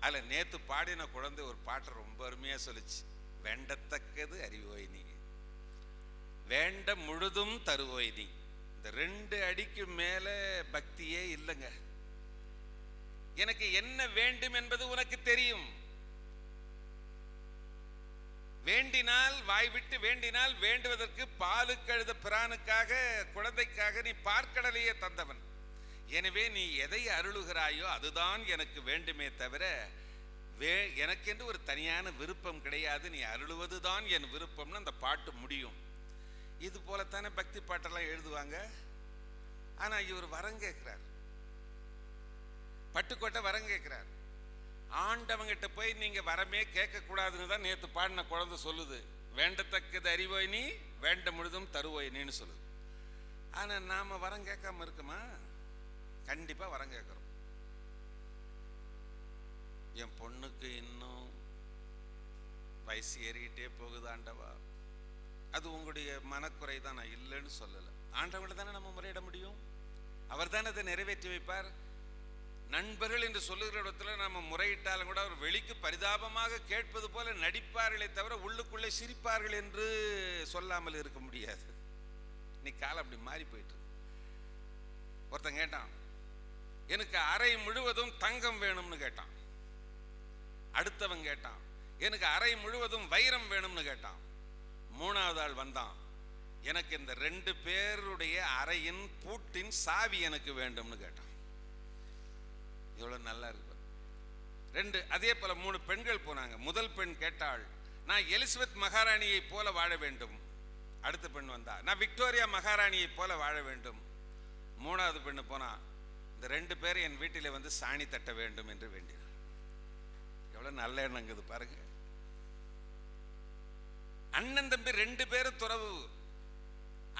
அதில் நேற்று பாடின குழந்தை ஒரு பாட்டை ரொம்ப அருமையாக சொல்லிச்சு. வேண்டத்தக்கது அறிவோய் நீ, வேண்ட முழுதும் தருவோய் நீ. இந்த 2 அடிக்கு மேலே பக்தியே இல்லைங்க. எனக்கு என்ன வேண்டும் என்பது உனக்கு தெரியும். வேண்டினால், வாய் விட்டு வேண்டினால், வேண்டுவதற்கு பாலுக்கு அழுத பிரானுக்காக, குழந்தைக்காக நீ பார்க்கடலையே தந்தவன். எனவே நீ எதை அருளுகிறாயோ அதுதான் எனக்கு வேண்டுமே தவிர எனக்கென்று ஒரு தனியான விருப்பம் கிடையாது. நீ அருளுவதுதான் என் விருப்பம்னு அந்த பாட்டு முடியும். இது போலத்தானே பக்தி பாட்டெல்லாம் எழுதுவாங்க. ஆனா இவர் வரம் கேட்கிறார், பட்டுக்கோட்டை வரம் கேட்கிறார். ஆண்டவங்கிட்ட போய் நீங்க வரமே கேட்க கூடாதுன்னு தான் நேற்று பாடின குழந்தை சொல்லுது. வேண்டத்தக்கது அறிவோய் நீ, வேண்ட முழுதும் தருவோய் நீன்னு சொல்லுது. ஆனா நாம வரம் கேட்காம இருக்குமா? கண்டிப்பா வரம் கேட்கிறோம். என் பொண்ணுக்கு இன்னும் வயசு ஏறிக்கிட்டே போகுது ஆண்டவா, அது உங்களுடைய மனக்குறை தான், நான் இல்லைன்னு சொல்லலை. ஆண்டவங்களை தானே நம்ம முறையிட முடியும், அவர் தானே அதை நிறைவேற்றி வைப்பார். நண்பர்கள் என்று சொல்லுகிற இடத்துல நம்ம முறையிட்டாலும் கூட அவர் வெளிக்கு பரிதாபமாக கேட்பது போல நடிப்பார்களே தவிர உள்ளுக்குள்ளே சிரிப்பார்கள் என்று சொல்லாமல் இருக்க முடியாது. இன்னைக்கு காலம் அப்படி மாறி போயிட்டு. ஒருத்தன் கேட்டான், எனக்கு அறை முழுவதும் தங்கம் வேணும்னு கேட்டான். அடுத்தவன் கேட்டான், எனக்கு அறை முழுவதும் வைரம் வேணும்னு கேட்டான். 3வது ஆள் வந்தான், எனக்கு இந்த 2 பேருடைய அறையின் பூட்டின் சாவி எனக்கு வேண்டும்னு கேட்டான். எவ்வளவு நல்லா இருக்கு. 2 அதே போல 3 பெண்கள் போனாங்க. முதல் பெண் கேட்டாள், நான் எலிசபெத் மகாராணியை போல வாழ வேண்டும். அடுத்த பெண் வந்தா, நான் விக்டோரியா மகாராணியை போல வாழ வேண்டும். 3வது பெண்ணு போனா, இந்த 2 பேர் என் வீட்டிலே வந்து சாணி தட்ட வேண்டும் என்று வேண்டினார். எவ்வளவு நல்ல எண்ணங்குது பாருங்க. அண்ணன் தம்பி 2 பேரும் துறவு.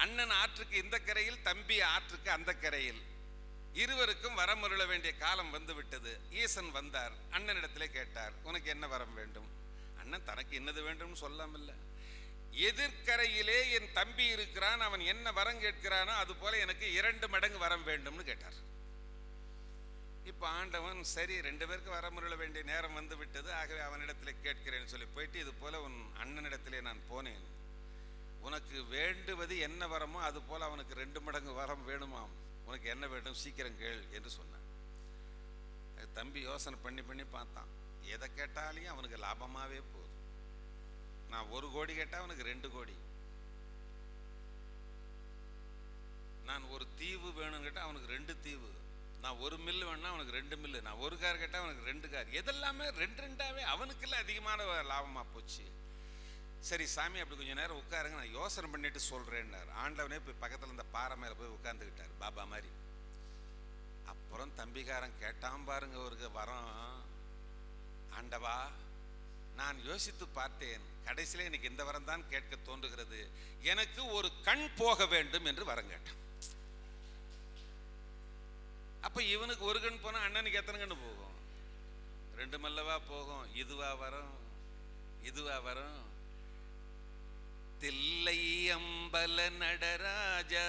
அண்ணன் ஆற்றுக்கு இந்த கரையில், தம்பி ஆற்றுக்கு அந்த கரையில். இருவருக்கும் வரமுருள வேண்டிய காலம் வந்து விட்டது. ஈசன் வந்தார், அண்ணனிடத்திலே கேட்டார், உனக்கு என்ன வரம் வேண்டும்? அண்ணன் தனக்கு என்னது வேண்டும் சொல்லாமல்ல, எதிர்கரையிலே என் தம்பி இருக்கிறான், அவன் என்ன வரம் கேட்கிறானோ அது போல எனக்கு 2 மடங்கு வரம் வேண்டும்னு கேட்டார். இப்ப ஆண்டவன் சரி 2 பேருக்கு வரமுருள வேண்டிய நேரம் வந்து விட்டது, ஆகவே அவனிடத்திலே கேட்கிறேன்னு சொல்லி போயிட்டு, இது போல உன் அண்ணனிடத்திலே நான் போனேன், உனக்கு வேண்டுவது என்ன வரமோ அது போல அவனுக்கு 2 மடங்கு வரம் வேணுமாம், உனக்கு என்ன வேண்டும் சீக்கிரம் கேள் என்று சொன்னான். தம்பி யோசனை பண்ணி பண்ணி பார்த்தான், எதை கேட்டாலையும் அவனுக்கு லாபமாவே போகுது. நான் 1 கோடி கேட்டா அவனுக்கு 2 கோடி, நான் ஒரு தீவு வேணும்னு கேட்டா அவனுக்கு 2 தீவு, நான் 1 மில்லு வேணும்னா அவனுக்கு 2 மில்லு, நான் 1 கார் கேட்டா அவனுக்கு 2 கார், எதெல்லாமே 2 அவனுக்குள்ள அதிகமான லாபமா போச்சு. சரி சாமி அப்படி கொஞ்சம் நேரம் உட்காருங்க, நான் யோசனை பண்ணிட்டு சொல்றேன்னார். ஆண்டவனே போய் பக்கத்துல இந்த பாறை மேல போய் உட்கார்ந்துக்கிட்டார், பாபா மாதிரி. அப்புறம் தம்பிக்காரன் கேட்டான் பாருங்க ஒரு வரம், ஆண்டவா நான் யோசித்து பார்த்தேன், கடைசியில எனக்கு இந்த வரம் தான் கேட்க தோன்றுகிறது, எனக்கு ஒரு கண் போக வேண்டும் என்று வரம் கேட்டான். அப்ப இவனுக்கு 1 கண் போனா அண்ணனுக்கு எத்தனை கண்ணு போகும்? 2 மல்லவா போகும். இதுவா வரும், இதுவா வரும். தில்லை அம்பல நடராஜா,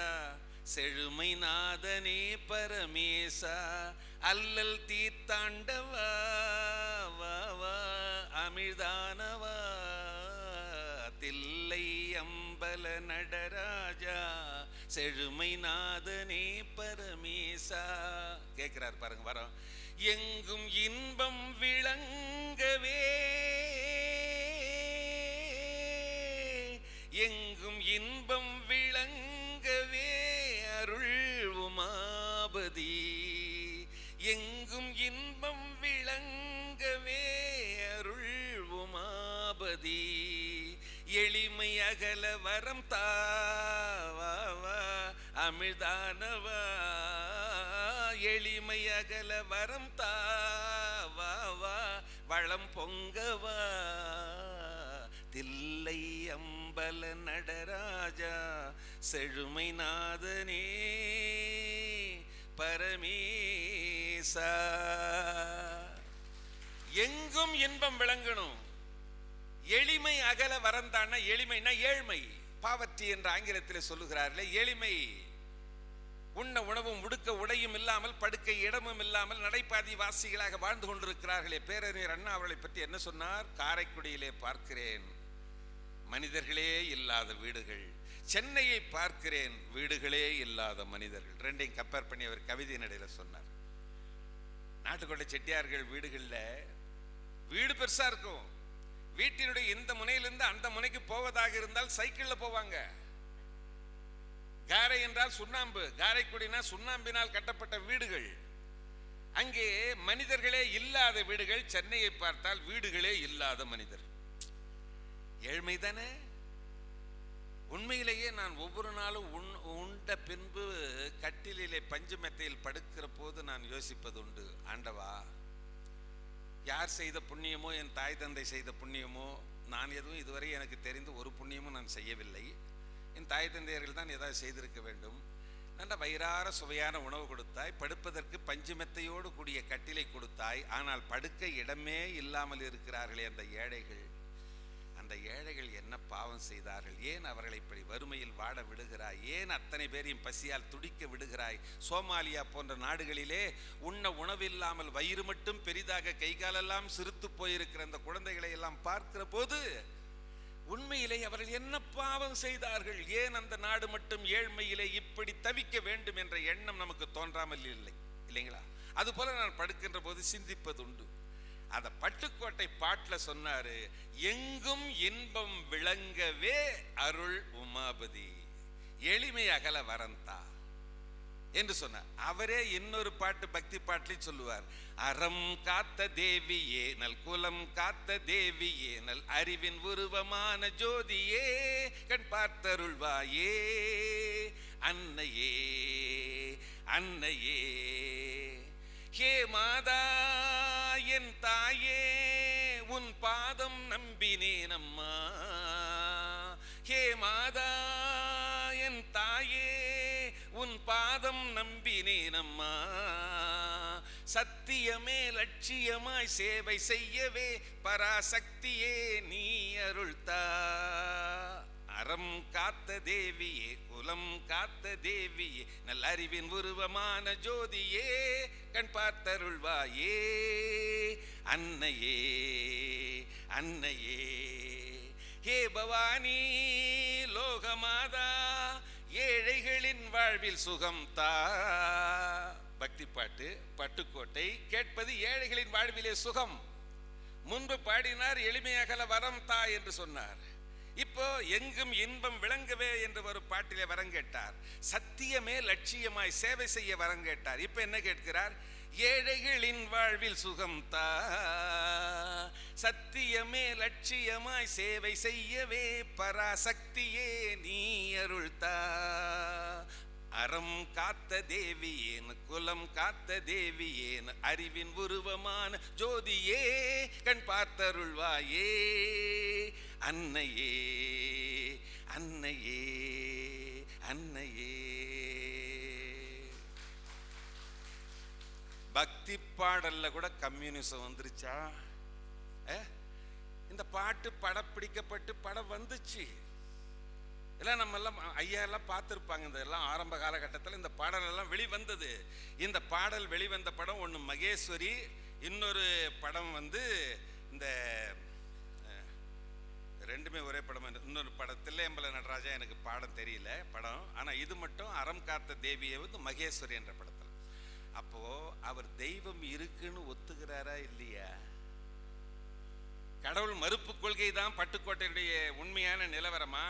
செழுமை நாதனே பரமேசா, அல்லல் தீர்த்தாண்டவா, வா வா அமிர்தானவா. தில்லை அம்பல நடராஜா, செழுமை நாதனே பரமேசா. கேட்கிறார் பாருங்க வரோம். எங்கும் இன்பம் விளங்கவே, எங்கும் இன்பம் விளங்கவே அருள் உமாபதி, எங்கும் இன்பம் விளங்கவே அருள் உமாபதி. எளிமை அகல வரம் தாவா அமிர்தானவா, எளிமை அகல வரம் தாவா வளம் பொங்கவா. தில்லை அம்பல நடராஜா, செழுமை நாதனே பரமேசா. எங்கும் இன்பம் விளங்கணும். எளிமை அகல வரந்தான, எளிமைனா ஏழ்மை, பாவர்ட்டி என்ற ஆங்கிலத்தில் சொல்லுகிறார்களே, எளிமை. உண்ண உணவும் உடுக்க உடையும் இல்லாமல் படுக்க இடமும் இல்லாமல் நடைபாதி வாசிகளாக வாழ்ந்து கொண்டிருக்கிறார்களே. பேரறிஞர் அண்ணா அவர்களை பற்றி என்ன சொன்னார்? காரைக்குடியிலே பார்க்கிறேன் மனிதர்களே இல்லாத வீடுகள், சென்னையை பார்க்கிறேன் வீடுகளே இல்லாத மனிதர்கள். ரெண்டையும் கம்பேர் பண்ணி அவர் கவிதை நடையில சொன்னார். நாட்டுக்கோட்டை செட்டியார்கள் வீடுகளில் வீடு பெருசா இருக்கும், வீட்டினுடைய இந்த முனையிலிருந்து அந்த முனைக்கு போவதாக இருந்தால் சைக்கிள்ல போவாங்க. காரை என்றால் சுண்ணாம்பு, காரைக்குடினா சுண்ணாம்பினால் கட்டப்பட்ட வீடுகள். அங்கே மனிதர்களே இல்லாத வீடுகள். சென்னையை பார்த்தால் வீடுகளே இல்லாத மனிதர்கள். ஏழ்மைதானே? உண்மையிலேயே நான் ஒவ்வொரு நாளும் உண்ட பின்பு கட்டிலே பஞ்சு மெத்தையில் படுக்கிற போது நான் யோசிப்பது உண்டு, ஆண்டவா, யார் செய்த புண்ணியமோ, என் தாய் தந்தை செய்த புண்ணியமோ, நான் எதுவும் இதுவரை எனக்கு தெரிந்து ஒரு புண்ணியமும் நான் செய்யவில்லை. என் தாய் தந்தையர்கள் தான் ஏதாவது செய்திருக்க வேண்டும். நல்ல வயிறார சுவையான உணவு கொடுத்தாய், படுப்பதற்கு பஞ்சு மெத்தையோடு கூடிய கட்டிலை கொடுத்தாய். ஆனால் படுக்க இடமே இல்லாமல் இருக்கிறார்களே அந்த ஏழைகள். அந்த ஏழைகள் என்ன பாவம் செய்தார்கள்? ஏன் அவர்களை இப்படி வறுமையில் வாட விடுகிறாய்? ஏன் அத்தனை பேரையும் பசியால் துடிக்க விடுகிறாய்? சோமாலியா போன்ற நாடுகளிலே உண்ண உணவில்லாமல் வயிறு மட்டும் பெரிதாக கைகாலெல்லாம் சிறுத்து போயிருக்கிற அந்த குழந்தைகளை எல்லாம் பார்க்கிற போது உண்மையிலே அவர்கள் என்ன பாவம் செய்தார்கள்? ஏன் அந்த நாடு மட்டும் ஏழ்மையிலே இப்படி தவிக்க வேண்டும் என்ற எண்ணம் நமக்கு தோன்றாமல் இல்லை இல்லைங்களா? அதுபோல நான் படுக்கின்ற போது சிந்திப்பது உண்டு. அத பட்டுக்கோட்டை பாட்டுல சொன்னாரு, எங்கும் இன்பம் விளங்கவே அருள் உமாபதி, எளிமை அகல வரந்தா என்று சொன்னார். அவரே இன்னொரு பாட்டு பக்தி பாட்டிலையும் சொல்லுவார், அறம் காத்த தேவியே நல் குலம் காத்த தேவியே நல் அறிவின் உருவமான ஜோதியே கண் பார்த்தருள்வாயே அன்னையே அன்னையே. ஹே மாதா என் தாயே உன் பாதம் நம்பினேன் அம்மா. ஹே மாதா என் தாயே உன் பாதம் நம்பினேன் அம்மா. சத்தியமே லட்சியமாய் சேவை செய்யவே பராசக்தியே நீ அருள்தா. அறம் காத்த தேவியே குலம் காத்த தேவியே நல் அறிவின் உருவமான ஜோதியே கண் பார்த்தருள்வாயே அன்னையே அன்னையே. ஹே பவானி லோகமாதா ஏழைகளின் வாழ்வில் சுகம்தா. பக்தி பாட்டு பட்டுக்கோட்டை. கேட்பது ஏழைகளின் வாழ்விலே சுகம். முன்பு பாடினார் எளிமையகல வரம் தா என்று சொன்னார். இப்போ எங்கும் இன்பம் விளங்கவே என்று ஒரு பாட்டிலே வரம் கேட்டார். சத்தியமே லட்சியமாய் சேவை செய்ய வரம் கேட்டார். இப்ப என்ன கேட்கிறார்? ஏழைகளின் வாழ்வில் சுகம் தா. சத்தியமே லட்சியமாய் சேவை செய்யவே பராசக்தியே நீ அருள்தா. அறம் காத்த தேவியேன் குலம் காத்த தேவியேன் அறிவின் உருவமான ஜோதியே கண் பார்த்தருள்வாயே அன்னையே அன்னையே அன்னையே. பக்தி பாடல்ல கூட கம்யூனிசம் வந்துருச்சா? இந்த பாட்டு படம் பிடிக்கப்பட்டு படம் வந்துச்சு. எல்லாம் நம்ம எல்லாம் ஐயா எல்லாம் பார்த்துருப்பாங்க. இந்த எல்லாம் ஆரம்ப காலகட்டத்தில் இந்த பாடல் எல்லாம் வெளிவந்தது. இந்த பாடல் வெளிவந்த படம் ஒன்று மகேஸ்வரி, இன்னொரு படம் வந்து இந்த ரெண்டுமே ஒரே படம். இன்னொரு படம் தில்லையம்பல நடராஜா, எனக்கு பாடம் தெரியல படம். ஆனால் இது மட்டும் அறம் காத்த தேவியை வந்து மகேஸ்வரி என்ற படத்தில். அப்போ அவர் தெய்வம் இருக்குன்னு ஒத்துக்கிறாரா இல்லையா? கடவுள் மறுப்பு கொள்கை தான் பட்டுக்கோட்டையுடைய உண்மையான நிலவரமா?